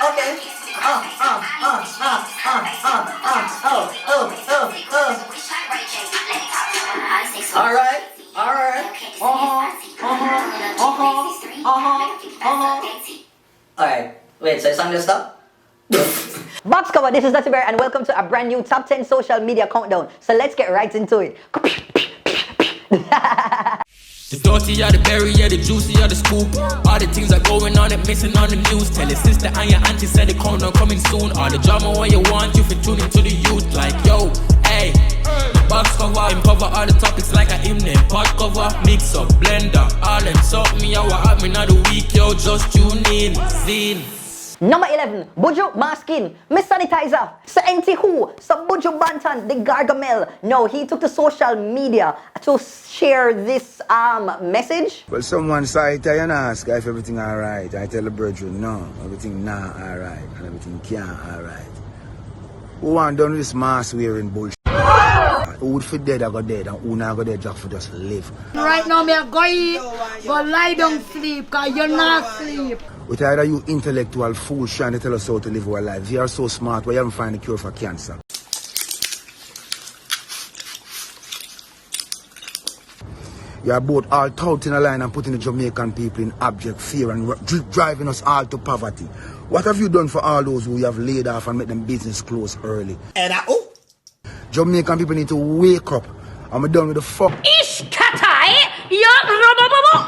Okay. Alright. Alright. Wait, so the song just stop? Box cover, this is Duttyberry and welcome to a brand new top 10 social media countdown. So let's get right into it. The dirty, yeah, the berry, yeah, the juicy, yeah, the scoop. All the things are going on and missing on the news. Tell your sister and your auntie said the countdown coming soon. All the drama when you want, you for tuning to the youth. Like, yo, hey, box cover, cover all the topics like a hymn. Pot cover, mix up, blender, all them suck me out, what happening of the week, yo, just tune in, zine. Number 11, Buju Maskin, Miss Sanitizer, Sir NT Who, Sir Buju Banton, the Gargamel. No, he took to social media to share this message. Well, someone said I and ask if everything alright. I tell the brethren, no, everything not alright, and everything can't alright. Who want done this mask wearing bullshit? Who would fit dead, I go dead, and who not go dead, just for just live. Right now, me go eat, go lie down sleep, cause you're not sleep. With either you intellectual fools trying to tell us how to live our life. You are so smart, why you haven't found a cure for cancer? You are both all touting a line and putting the Jamaican people in abject fear and driving us all to poverty. What have you done for all those who you have laid off and make them business close early? And Jamaican people need to wake up. I'm done with the fuck. Ish katai,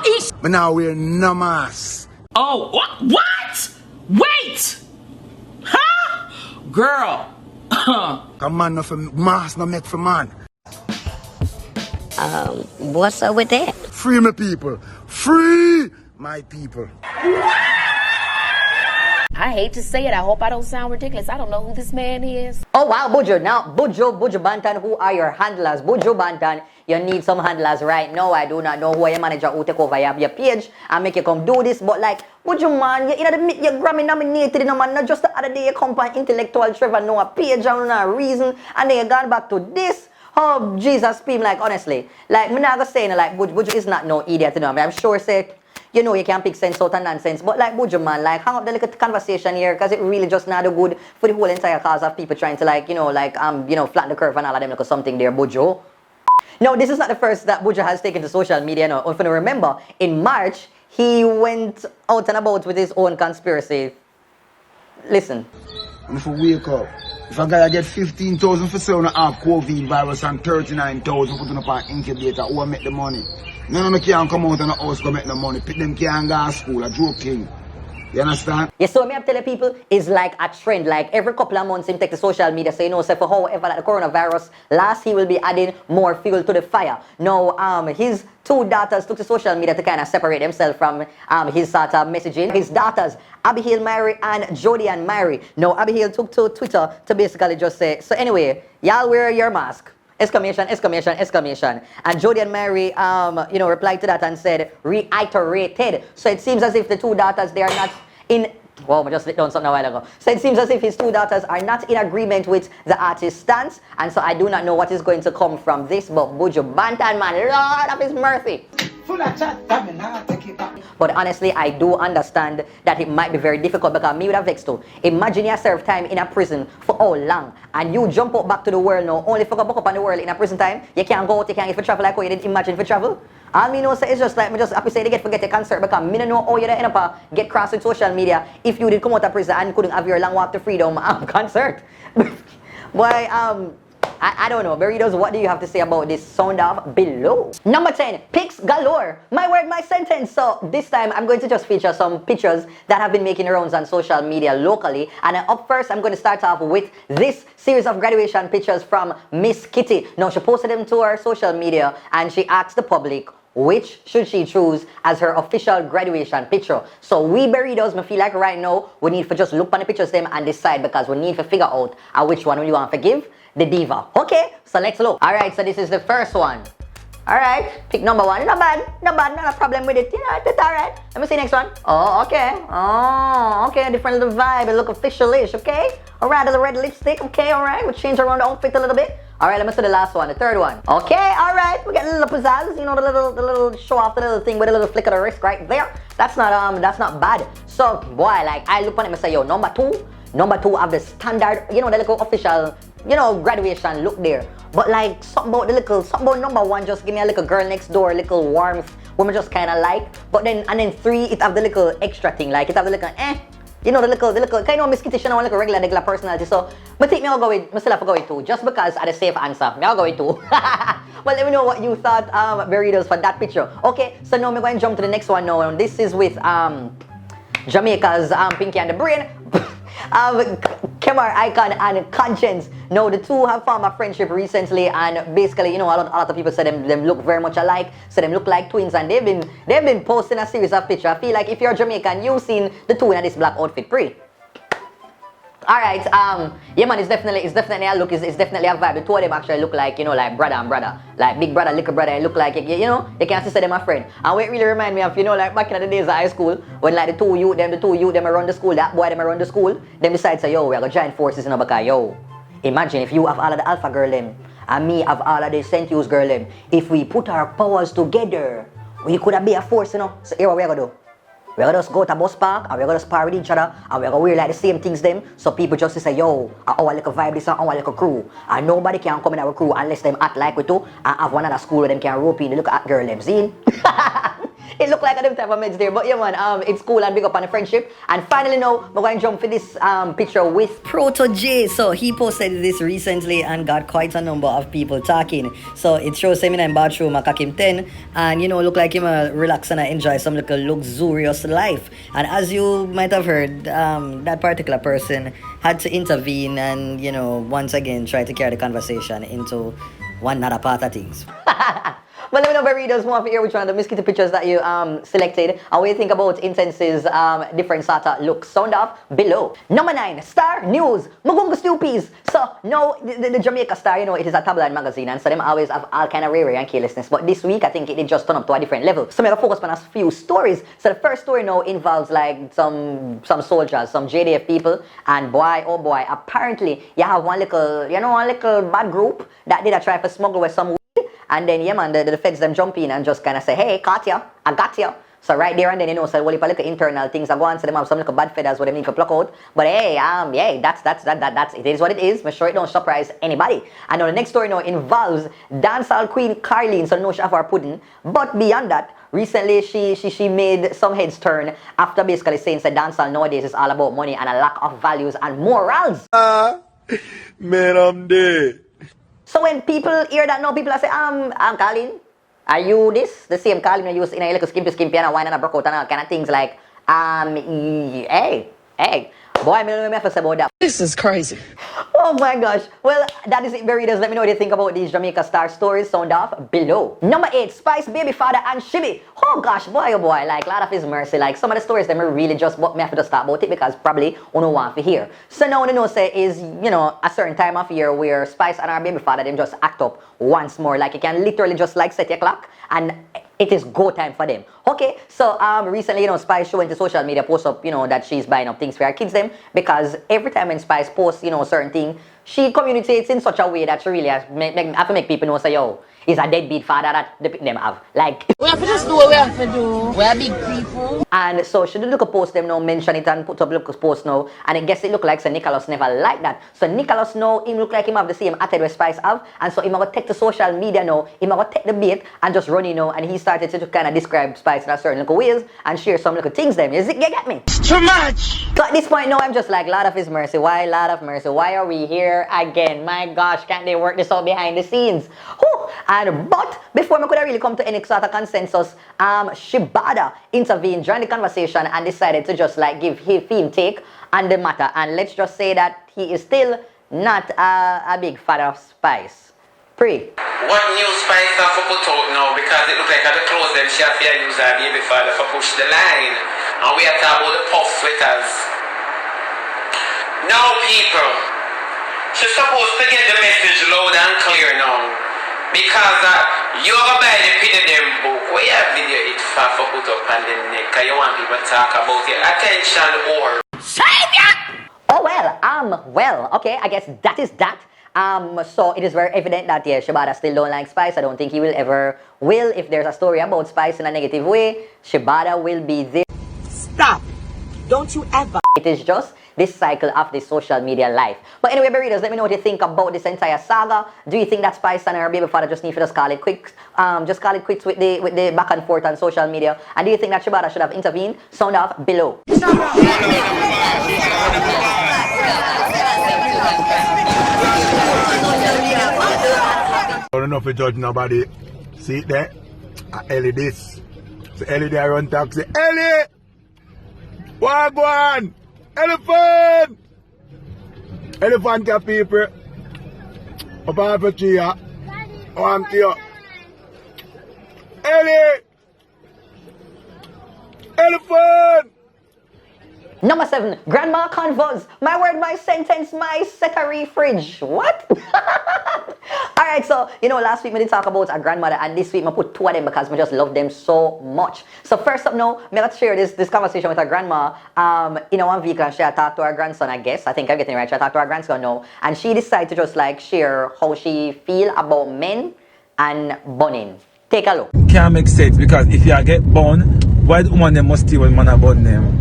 ish. But now we're no mask. oh, what? Wait, huh? Girl, A man of a mask no make for man. What's up with that? Free my people. Free my people. I hate to say it. I hope I don't sound ridiculous. I don't know who this man is. Oh wow, Buju. Now, Buju Banton, who are your handlers? Buju Banton, you need some handlers right now. I do not know who your manager who take over your page and make you come do this. But like, Buju man, you're Grammy nominated, you know, man. Not just the other day you come on Intellectual Trevor Noah page and no reason. And then you gone back to this. Oh, Jesus, Pim, like, honestly. Like, I'm not going to say, like, Buju is not no idiot, you know. I'm sure, say, you know, you can pick sense out of nonsense. But, like, Buju, man, like, hang up the little conversation here, because it really just not good for the whole entire cause of people trying to, like, flatten the curve and all of them, look at something there, Buju. No, this is not the first that Buju has taken to social media, no. If you remember, in March, he went out and about with his own conspiracy. Listen. And if I wake up, if a guy get 15,000 for selling a half COVID virus and 39,000 putting up an incubator, who will make the money? None of them can come out of the house go make the money. Pick them can't go to school, a joking. You understand? Yes, so me I'm telling people is like a trend. Like every couple of months him take to social media. So you know, say for however like the coronavirus last, he will be adding more fuel to the fire. Now his two daughters took to social media to kind of separate themselves from his sort of messaging. His daughters, Abigail Mary and Jody and Mary. Now Abigail took to Twitter to basically just say, so anyway, y'all wear your mask. Exclamation, exclamation, exclamation. And Jody and Mary, replied to that and said, reiterated. So it seems as if the two daughters, they are not in... Wow, I just lit down something a while ago. So it seems as if his two daughters are not in agreement with the artist's stance. And so I do not know what is going to come from this. But Buju Banton, man, Lord of his mercy. But honestly, I do understand that it might be very difficult because me would have vexed too. Imagine you serve time in a prison for how long and you jump out back to the world now only for go back up on the world in a prison time. You can't go out, you can't get for travel like how you didn't imagine for travel. All me know say it's just like me just happy say they get forget the concert because me don't know how you end up get cross with social media if you did come out of prison and couldn't have your long walk to freedom concert. Boy, I don't know. Burritos, what do you have to say about this? Sound off below. Number 10, pics galore. My word, my sentence. So this time, I'm going to just feature some pictures that have been making rounds on social media locally. And up first, I'm going to start off with this series of graduation pictures from Miss Kitty. Now, she posted them to her social media and she asked the public, which should she choose as her official graduation picture? So we burritos, me feel like right now, we need to just look on the pictures them and decide because we need to figure out which one we want to give the diva. Okay, so let's look. Alright, so this is the first one. Alright, pick number 1. Not bad, not a problem with it. Yeah, that's alright. Let me see next one. Oh, okay. Oh, okay, different little vibe. It look official-ish, okay? Alright, a little red lipstick, okay, alright. We'll change around the outfit a little bit. All right, let me see the last one, the third one. Okay, all right, we get a little pizzazz, you know, the little show off, the little thing with a little flick of the wrist right there. That's not bad. So, boy, like, I look on it and say, yo, number two have the standard, you know, the little official, you know, graduation look there. But like, something about number one just give me a little girl next door, little warmth, woman just kind of like. But then, and then 3, it have the little extra thing, like, it have the little, you know, the little, kind of miskittish and like a regular personality. So, I think I'll go with, I still have to go with 2, just because I the safe answer. I'll go with 2. Well, let me know what you thought, Berrydos, for that picture. Okay, so now I'm going to jump to the next one now. And this is with, Jamaica's, Pinky and the Brain. Kemar Icon and Konshens. Now the two have formed a friendship recently, and basically, you know, a lot of people say them look very much alike, say them look like twins, and they've been posting a series of pictures. I feel like if you're Jamaican, you've seen the two in this black outfit. Pre. Alright, yeah man, it's definitely a look, it's definitely a vibe. The two of them actually look like, you know, like brother and brother. Like big brother, little brother, look like, you know, you can see them a friend. And what it really remind me of, you know, like back in the days of high school, when like the two youth them around the school, that boy them around the school, them decide say, yo, we're gonna join forces, you know, because yo, imagine if you have all of the alpha girl them, and me have all of the St. Hughes girl them, if we put our powers together, we could have be a force, you know. So here what we're gonna do. We're gonna just go to bus park and we're gonna spar with each other and we're gonna wear like the same things them, so people just say, yo, our little vibe this and our little crew, and nobody can come in our crew unless them act like we do and have one other school where them can rope in. Look at girl them, see? It look like a them type of meds there, but yeah man, it's cool and big up on the friendship. And finally now, we're going to jump for this picture with Proto J. So he posted this recently and got quite a number of people talking. So it shows him in a bathroom at Kakim 10, and you know, look like him relax and enjoy some little luxurious life. And as you might have heard, that particular person had to intervene and, you know, once again try to carry the conversation into one other part of things. But let me know, Berrydos, more of here which one of the mosquito pictures that you selected and what you think about Intense's different sort of looks. Sound off below. Number 9, Star News, Mugunga Stoopies. So now the Jamaica Star, you know, it is a tabloid magazine, and so them always have all kind of rare and carelessness. But this week I think it did just turn up to a different level. So I'm gonna focus on a few stories. So the first story now involves like some soldiers, some JDF people, and boy oh boy, apparently you have one little bad group that did a try to smuggle with some. And then, yeah man, the feds them jump in and just kind of say, hey, caught ya, I got ya. So right there and then, you know, so well, if I look at internal things are going, so them have some little bad feathers where they need to pluck out. But hey, yeah, that's it is what it is. Make sure it don't surprise anybody. And now the next story now involves dancehall queen Carlene, so no she have her pudding. But beyond that, recently she made some heads turn after basically saying that dancehall nowadays is all about money and a lack of values and morals. Man, I'm dead. So when people hear that now, people are saying, I'm Colin. Are you this? The same Colin you use in a little skimpy and a wine and a broke out and all kind of things like, hey. Boy, I don't know what to say about that. This is crazy. Oh my gosh. Well, that is it, Berrydos. Let me know what you think about these Jamaica Star stories. Sound off below. Number 8, Spice Baby Father and Shibby. Oh gosh, boy oh boy, like, lot of his mercy. Like, some of the stories, them really just, but me have to start about it because probably you don't want to hear. So now the know say is, you know, a certain time of year where Spice and our baby father, them just act up once more. Like, you can literally just like set your clock and it is go time for them. Okay, so recently, you know, Spice showing to social media post up, you know, that she's buying up things for her kids them, because every time when Spice posts, you know, a certain thing, she communicates in such a way that she really have to make people know, say, yo, it's a deadbeat father that them have. Like, We have to just do what we have to do. We're big people. and so she did look a post them now, mention it and put up look a post now, and I guess it look like so Nicholas never like that. So Nicholas now, him look like him have the same attitude with Spice have, and so him gonna take to social media now, him gonna take the bait and just run, you know, and he started to kind of describe Spice in a certain little ways and share some little things them. You get me? Too much. So at this point now, I'm just like, Lord of His mercy, why Lord of mercy? Why are we here again? My gosh, can't they work this out behind the scenes? Whew. And but before we could have really come to any sort of consensus, Shebada intervened during the conversation and decided to just like give his theme take on the matter. And let's just say that he is still not a big fan of Spice. Pre. What new Spice have to put out now, because it look like at the close them she have to use her baby father for push the line. And we are talking about the puff sweaters. Now people, she's supposed to get the message loud and clear now. Because you're going to buy the pin of them book where you have video it for put up on the neck, because you want people to talk about your attention or Oh well, well, okay, I guess that is that. So it is very evident that yeah, Shebada still don't like Spice. I don't think he will ever will. If there's a story about Spice in a negative way, Shebada will be there. Stop. Don't you ever. It is just this cycle of the social media life. But anyway, readers, let me know what you think about this entire saga. Do you think that Spice and her baby father just need to just call it quits with the back and forth on social media? And do you think that Shebada should have intervened? Sound off below. I don't know if you judge nobody. See it there? Ellie this. So Ellie there run taxi. Ellie! Wagwan! Elephant! Elephant can people. Up half a tree. One to Ellie! Elephant! Number 7, Grandma Convos. My word, my sentence, my secretary fridge. What? Alright, so, you know, last week we did talk about a grandmother, and this week I put 2 of them because I just love them so much. So first up now, I'm going to share this conversation with her grandma. In one vehicle, she had talked to her grandson, I guess. I think I'm getting it right. She had talked to her grandson now. And she decided to just like share how she feel about men and bunning. Take a look. Can't make sense because if you get born, why the woman them must steal when man about them?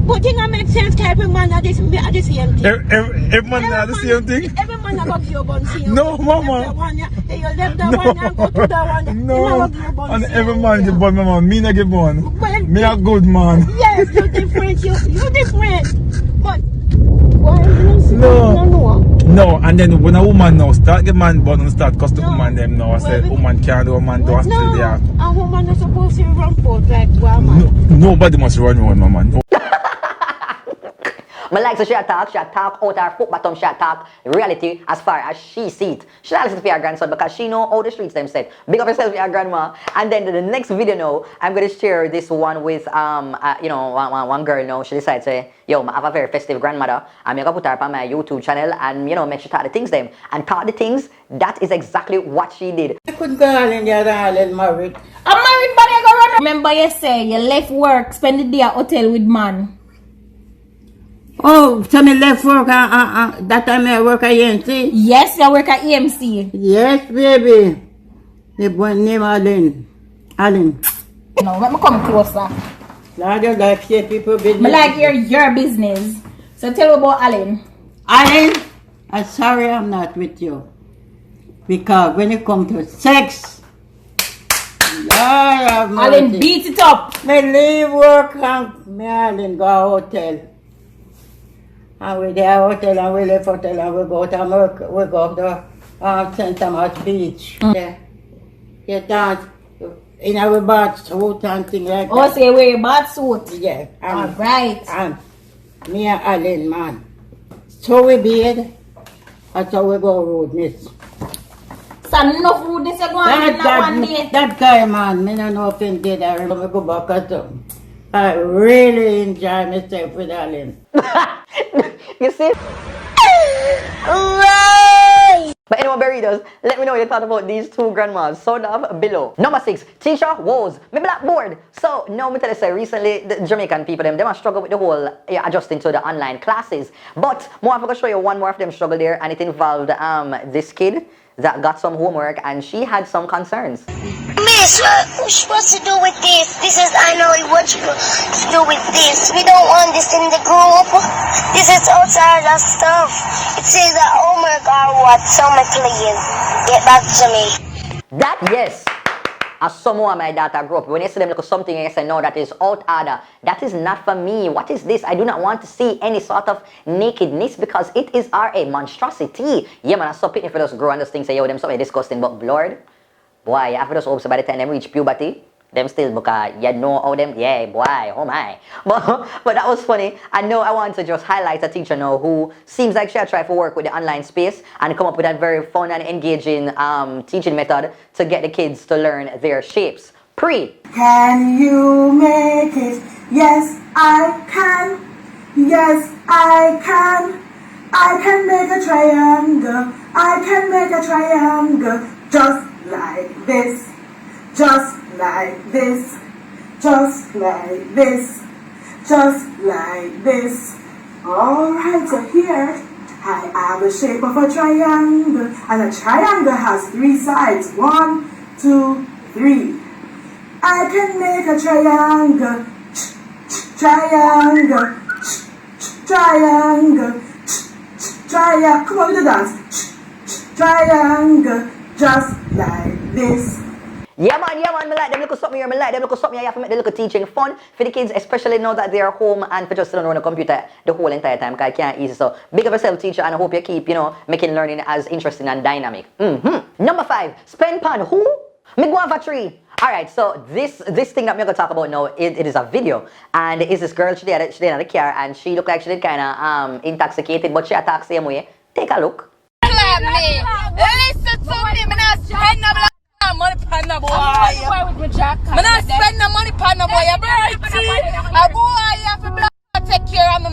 But it don't make sense because every man are the same thing. Every man are the same thing? Every man are going to your bun. No, mama. You left that one and go to that one. No, and every man get born, mama. Me not get born. Well, me a good man. Yes, you're different. You're different. But why you no. No, and then when a woman now start get man born and start cost the woman them now. I say woman can't do a man do a still there. A woman is supposed to run forth like one man. Nobody must run around, mama. No. But like so she attack out her foot bottom, she attack reality as far as she see it. She not listen to her grandson because she know how the streets them said. Big up yourself with your grandma. And then the next video now, I'm gonna share this one with one girl now. She decides to say, yo, I have a very festive grandmother. I'm gonna put her up on my YouTube channel and make sure talk the things them. And talk the things, that is exactly what she did. I could go on in the other island married. I'm married, but you go run. Remember you say you left work, spend the day at hotel with man. Oh, so me left work that time I work at EMC? Yes, you work at EMC. Yes, baby. The boy name Allen. No, let me come closer. Lord, you like say people business. I like your business. So tell me about Allen. Allen, I'm sorry I'm not with you. Because when it comes to sex, Lord have mercy. Allen beat it up. Me leave work and me Allen go hotel. And we there hotel and we left hotel and we go to work. We go to St. Thomas Beach. Yeah. You dance in our bath suit and things like that. Oh, so you wear your bath suit? Yeah. Alright. And me and Allen, man. So we bed. That's how we go road, miss. So enough rudeness you go on in one day. That guy, man, me don't know if he did. I remember go back at him. I really enjoy myself with Allen. You see? Right. But anyway, Berritos, let me know what you thought about these 2 grandmas. Sound off below. Number 6, Tisha Woes. Me blackboard. So now me tell you say recently the Jamaican people them are struggle with the whole adjusting to the online classes. But more I'm gonna show you one more of them struggle there, and it involved this kid that got some homework and she had some concerns. Miss, what you supposed to do with this? This is, I know what you to do with this. We don't want this in the group. This is outside of stuff. It says that homework or what? So me please, get back to me. That, yes. As someone my daughter grew up, when you see them look at something and you say, no, that is out order. That is not for me. What is this? I do not want to see any sort of nakedness because it is a monstrosity. Yeah, man, I saw picnic for those grow and those things say, yo, them something disgusting, but Lord, boy, you have to just hope so by the time them reach puberty, them still, because you know how them, yeah, boy, oh my. But that was funny. I know I want to just highlight a teacher now who seems like she had tried to work with the online space and come up with a very fun and engaging teaching method to get the kids to learn their shapes. Can you make it? Yes, I can. Yes, I can. I can make a triangle. I can make a triangle. Just like this. Just like this. Just like this. Just like this. Alright, so here I I have the shape of a triangle, and a triangle has 3 sides. 1, 2, 3. I can make a triangle, triangle, triangle, triangle. Come on with the dance. Triangle, just like this. Yeah man, me like them little something here, me like them little something here, you have to make the little teaching fun for the kids, especially now that they are home and for just sitting on the computer the whole entire time, because it can't easy. So big up yourself, teacher, and I hope you keep, making learning as interesting and dynamic. Number 5, spend pan who? Me go have a tree. Alright, so this thing that I'm gonna talk about now, it is a video, and it's this girl, she did in the car, and she looked like she did kinda intoxicated, but she attacked same way. Take a look. Listen to me, me not spend no money pan no boy. Me not spend no money pan no boy. A boy have to take care of me.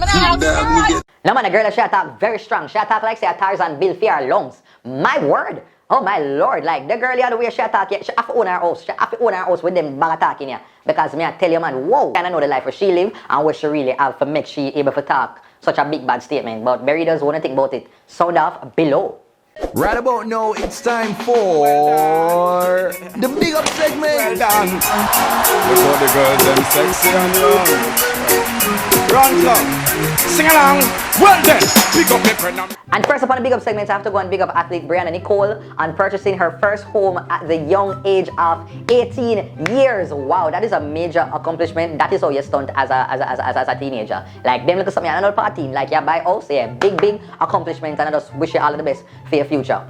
No man, the girl she attack very strong. She attack like say a Tarzan build for her lungs. My word. Oh my lord, like the girl the other way she attack, she have to own her house. She have to own her house with them bag attacking here. Because me I tell you man, whoa, I know the life where she live and what she really have to make she able to talk such a big bad statement. But Berry does want to think about it. Sound off below. Right about now, it's time for the big up segment. Done. Look how the girls them sexy and young. Run come, sing along. Well then, pick up my friend. And first up on the big up segment, I have to go and big up athlete Brianna Nicole on purchasing her first home at the young age of 18 years. Wow, that is a major accomplishment. That is how you stunt as a teenager. Like them look at something another party, like you buy house, yeah, big accomplishment, and I just wish you all the best for your future.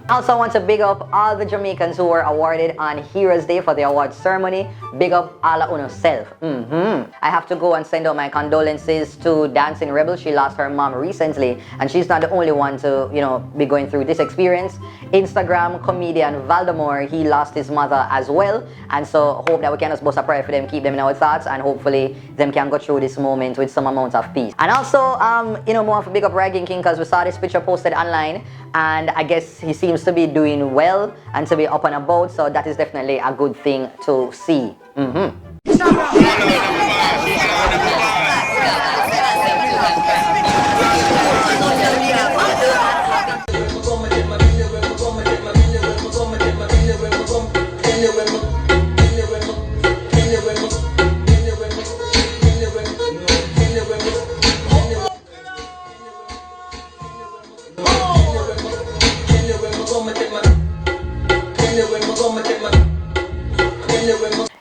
Also, I want to big up all the Jamaicans who were awarded on Heroes Day for the award ceremony. Big up all of yourself. I have to go and send out my condolences to Dancing Rebel. She lost her mom recently, and she's not the only one to, be going through this experience. Instagram comedian Valdemar, he lost his mother as well, and so hope that we can just bust a prayer for them, keep them in our thoughts, and hopefully them can go through this moment with some amount of peace. And also, more of a big up Ragging King, because we saw this picture posted online, and I guess he seems to be doing well and to be up and about, so that is definitely a good thing to see.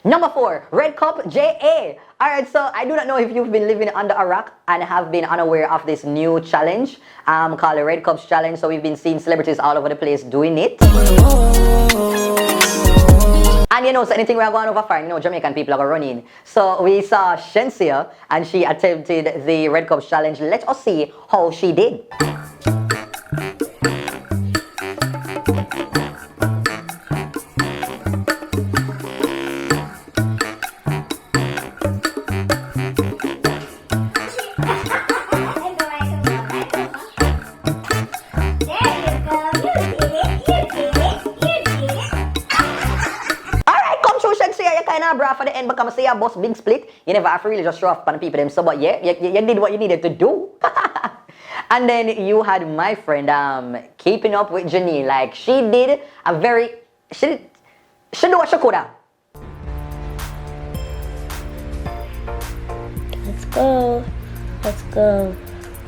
Number 4, Red Cup JA. Alright, so I do not know if you've been living under a rock and have been unaware of this new challenge called the Red Cups Challenge. So we've been seeing celebrities all over the place doing it. And so anything we're going over far, Jamaican people are running. So we saw Shensia and she attempted the Red Cups Challenge. Let us see how she did. For the end, but come say a boss big split. You never have to really just show off on the people them. So, but yeah, you did what you needed to do. And then you had my friend keeping up with Janine. Like she did a very she do what she could have. Let's go. Let's go.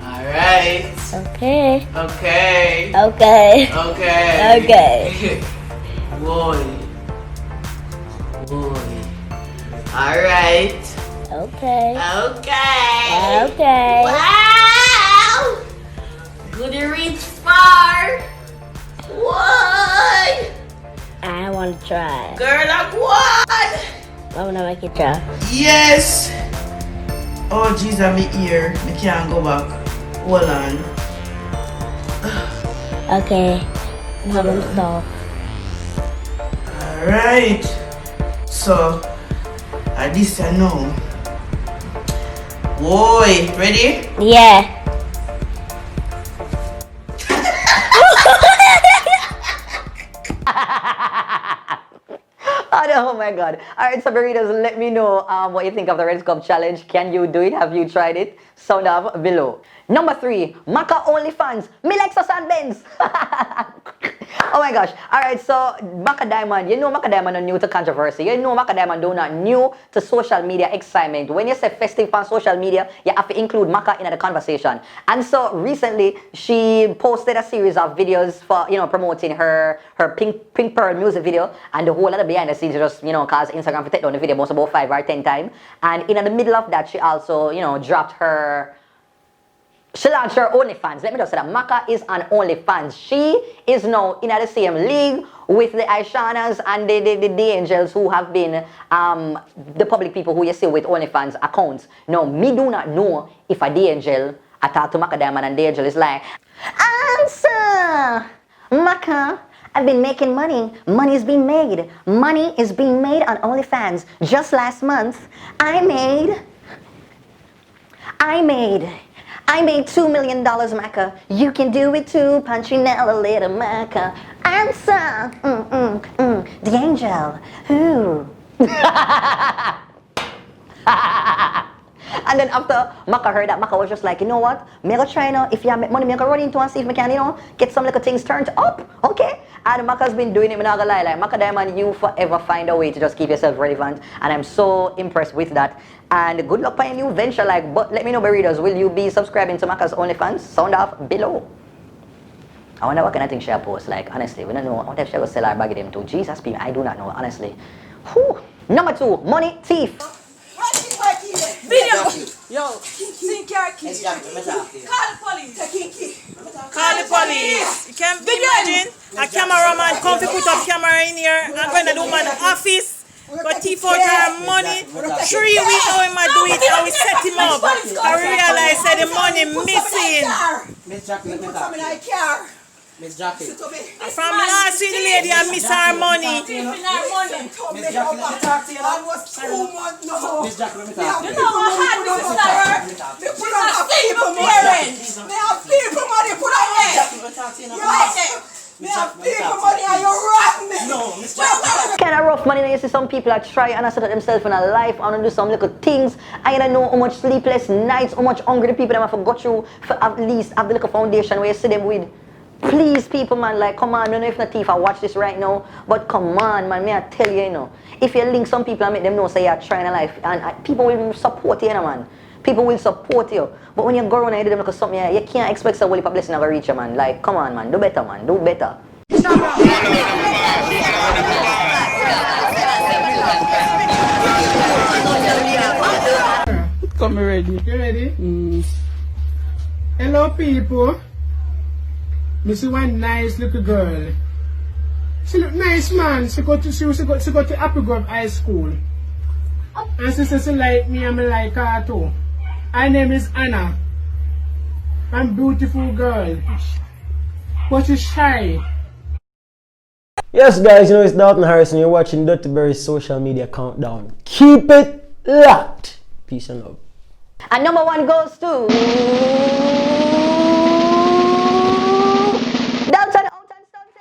Alright. Okay. Okay. Okay. Okay. Okay. Boy. Alright. Okay. Okay. Okay. Wow! Good to reach far. What? I want to try. Girl, I won! I want to make it try. Yes! Oh, jeez, I'm here. I can't go back. Hold on. Okay. Problem solved. Alright. So, at least I know. Boy, ready? Yeah. Oh my God. All right, so burritos, let me know what you think of the Red Cup Challenge. Can you do it? Have you tried it? Sound off below. Number 3, Maka OnlyFans. Me like Susan Benz. Oh my gosh. Alright, so Maka Diamond, you know Maka Diamond are new to controversy. You know Maka Diamond do not new to social media excitement. When you say festive on social media, you have to include Maka in the conversation. And so recently, she posted a series of videos for, promoting her Pink Pearl music video, and the whole of the behind the scenes just, cause Instagram to take down the video most about 5 or 10 times. And in the middle of that, she also, she launched her OnlyFans. Let me just say that Maka is on OnlyFans. She is now in the same league with the Aishanas and the Angels who have been the public people who you see with OnlyFans accounts. Now, me do not know if a the Angel I talk to Maka Diamond and the Angel is like, answer, Maka. I've been making money. Money is being made. Money is being made on OnlyFans. Just last month, I made $2 million, Maka. You can do it too, Punchinella, little Maka. Answer, the Angel, who? And then after Maka heard that, Maka was just like, you know what? Me go try now. If you make money, me go run into and see if me can, get some little things turned up. Okay? And Maka's been doing it, me not gonna lie. Like, Maka Diamond, you forever find a way to just keep yourself relevant. And I'm so impressed with that. And good luck for your new venture. Like, but let me know, burritos, will you be subscribing to Maka's OnlyFans? Sound off below. I wonder what kind of thing she'll post. Like, honestly, we don't know. What if she'll sell her bag of them to? Jesus, people, I do not know, honestly. Whew. Number 2, money thief. Video! Yo, think your key. Call the police. Call the police. You can imagine a cameraman come to put up camera in here and go in the woman's office. But thief out her money. 3 weeks how him do it, how we set him up. I realize that the money missing. Miss Jackie, put some in her car. Miss Jackie. From last week, the lady I miss her money. Miss Jackie, let me talk to you. Almost 2 months now. Miss Jackie, let me talk to you. You know what hard this is, sir? Me put on a people parents. Me have people money put away. Me have people money and you rob me. No, Miss Jackie. Kind of rough money. You see some people are trying and set themselves in a life and do some little things. I don't know how much sleepless nights, how much hungry the people that have forgot you for at least have the little foundation where you see them with. Please, people, man, like, come on, I don't know if not thief I watch this right now, but come on, man, may I tell you, if you link some people and make them know, say you're trying a life, and people will support you, man. People will support you. But when you go around and you do them like something, you can't expect a whole blessing to reach you, man. Like, come on, man, do better, man, do better. Come ready. You ready? Hello, people. Me see one nice little girl. She look nice, man. She go to Apple Grove High School. And she says she like me and me like her too. Her name is Anna. I'm a beautiful girl. But she's shy. Yes, guys, it's Dalton Harrison. You're watching Duttyberry's social media countdown. Keep it locked. Peace and love. And number 1 goes to Dalton out and Stunton.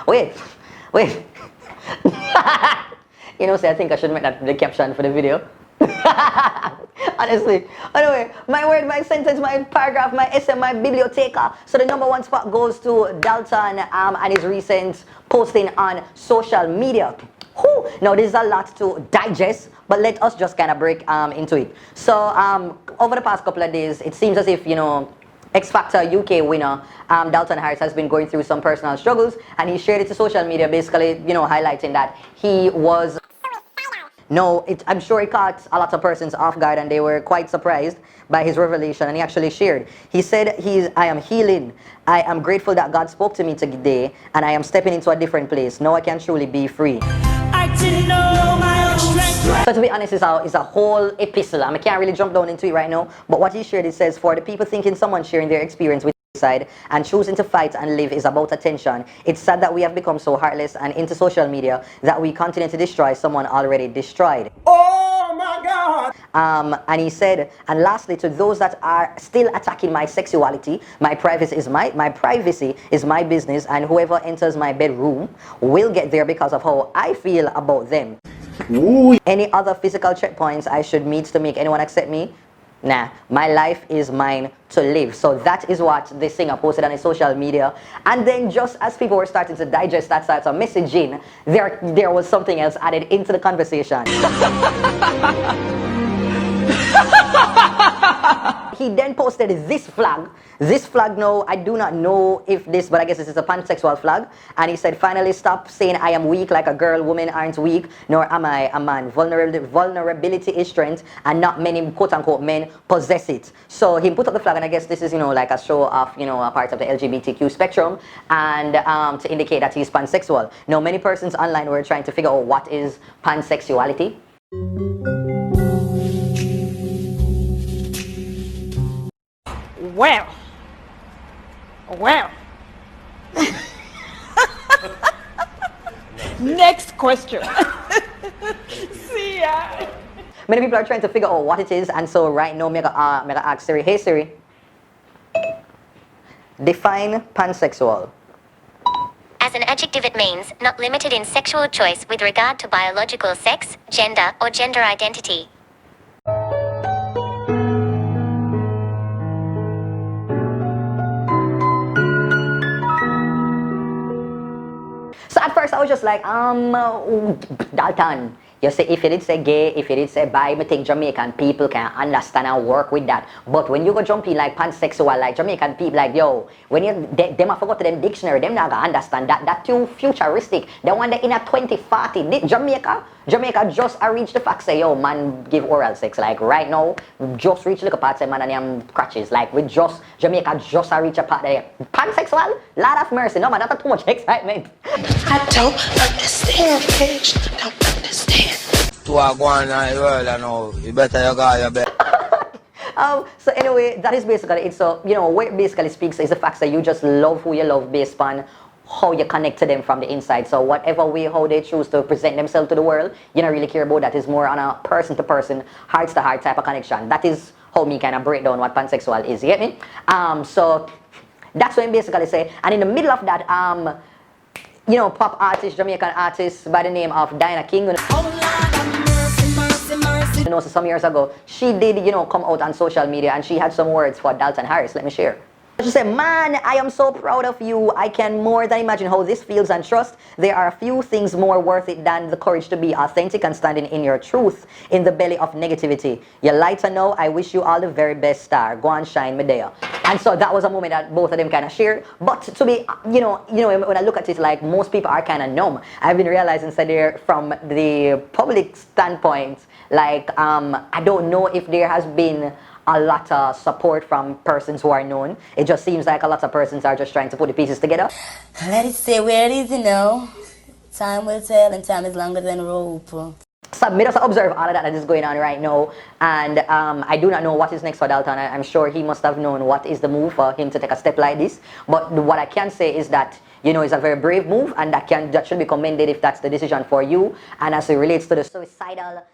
Wait. I think I should make that the caption for the video. Honestly. Anyway, my word, my sentence, my paragraph, my essay, my biblioteca. So the number 1 spot goes to Dalton and his recent posting on social media. Whew. Now, this is a lot to digest, but let us just kind of break into it. So, over the past couple of days, it seems as if, X Factor UK winner Dalton Harris has been going through some personal struggles, and he shared it to social media, basically, highlighting that he was... No, I'm sure it caught a lot of persons off guard, and they were quite surprised by his revelation, and he actually shared. He said, I am healing. I am grateful that God spoke to me today, and I am stepping into a different place. Now I can truly be free. So to be honest, it's a whole epistle. I can't really jump down into it right now, but what he shared, it says, for the people thinking someone sharing their experience with suicide and choosing to fight and live is about attention, it's sad that we have become so heartless and into social media that we continue to destroy someone already destroyed. Oh my God! And he said, and lastly, to those that are still attacking my sexuality, my privacy is my business, and whoever enters my bedroom will get there because of how I feel about them. Ooh. Any other physical checkpoints I should meet to make anyone accept me? Nah, my life is mine to live. So that is what the singer posted on his social media. And then just as people were starting to digest that sort of messaging, there was something else added into the conversation. He then posted this flag. This flag, no, I do not know if this, but I guess this is a pansexual flag. And he said, finally stop saying I am weak like a girl. Women aren't weak, nor am I a man. Vulnerability is strength, and not many quote-unquote men possess it. So he put up the flag, and I guess this is, like a show of, a part of the LGBTQ spectrum, and to indicate that he's pansexual. Now, many persons online were trying to figure out what is pansexuality. Well. Next question. See ya. Many people are trying to figure out what it is, and so right now, I'm gonna ask Siri. Hey Siri, define pansexual. As an adjective, it means not limited in sexual choice with regard to biological sex, gender, or gender identity. So at first I was just like, Dalton, you say if you did say gay, if you did say bi, I think Jamaican people can understand and work with that. But when you go jump in like pansexual, like Jamaican people, like yo, when them have forgot them dictionary, them not gonna understand that. That too futuristic. They want in a 2040. Jamaica just reach the fact say, yo, man give oral sex. Like right now, just reach the part say man and them crutches. Like Jamaica just reach a part there. Pansexual? Lord of mercy. No man, that's too much excitement. I don't understand, bitch. I don't understand. To go on in the world, know. You better you go your bed. So anyway, that is basically it. So, what it basically speaks is the fact that you just love who you love based on how you connect to them from the inside. So whatever way how they choose to present themselves to the world, you don't really care about that. It's more on a person-to-person, heart-to-heart type of connection. That is how me kind of break down what pansexual is. You get me? So that's what I basically say. And in the middle of that, pop artist, Jamaican artist by the name of Diana King. So some years ago, she did, come out on social media and she had some words for Dalton Harris. Let me share. She said, man, I am so proud of you. I can more than imagine how this feels, and trust there are a few things more worth it than the courage to be authentic and standing in your truth in the belly of negativity. You're lighter now. I wish you all the very best, star. Go and shine, Medea. And so that was a moment that both of them kind of shared. But to be, when I look at it, like most people are kind of numb. I've been realizing that they're from the public standpoint, like I don't know if there has been a lot of support from persons who are known. It just seems like a lot of persons are just trying to put the pieces together. Let it stay where it is, Time will tell, and time is longer than rope. So I just observe all of that is going on right now, and I do not know what is next for Dalton. I'm sure he must have known what is the move for him to take a step like this. But what I can say is that it's a very brave move, and that should be commended if that's the decision for you. And as it relates to the suicidal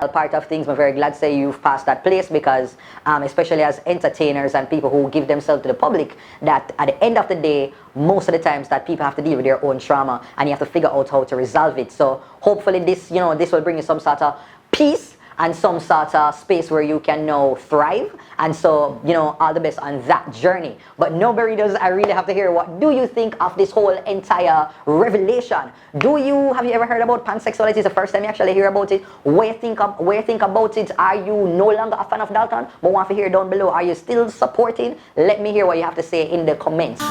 part of things, I'm very glad to say you've passed that place, because especially as entertainers and people who give themselves to the public, that at the end of the day, most of the times that people have to deal with their own trauma, and you have to figure out how to resolve it. So hopefully this will bring you some sort of peace and some sort of space where you can now thrive. And so, all the best on that journey. But no, Burritos, I really have to hear, what do you think of this whole entire revelation? Have you ever heard about pansexuality? It's the first time you actually hear about it. Where you think about it? Are you no longer a fan of Dalton? But want to hear down below, are you still supporting? Let me hear what you have to say in the comments.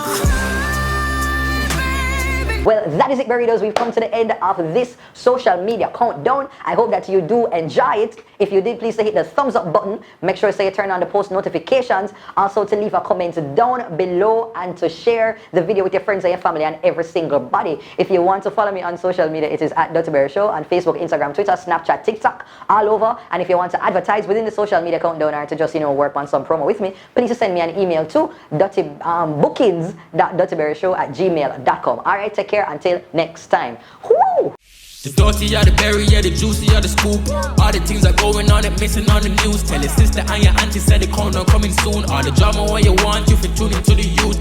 Well, that is it, Burritos. We've come to the end of this social media countdown. I hope that you do enjoy it. If you did, please hit the thumbs up button. Make sure you turn on the post notifications. Also to leave a comment down below and to share the video with your friends and your family and every single body. If you want to follow me on social media, it is at DuttyBerryShow on Facebook, Instagram, Twitter, Snapchat, TikTok, all over. And if you want to advertise within the social media countdown or to just, work on some promo with me, please send me an email to bookings.duttyberryshow@gmail.com. All right, take care until next time. Woo! The dirty or the berry, yeah, the juicy or the scoop. All the things are going on and missing on the news. Tell your sister and your auntie said the corner coming soon. All the drama what you want, you fit tune into the youth.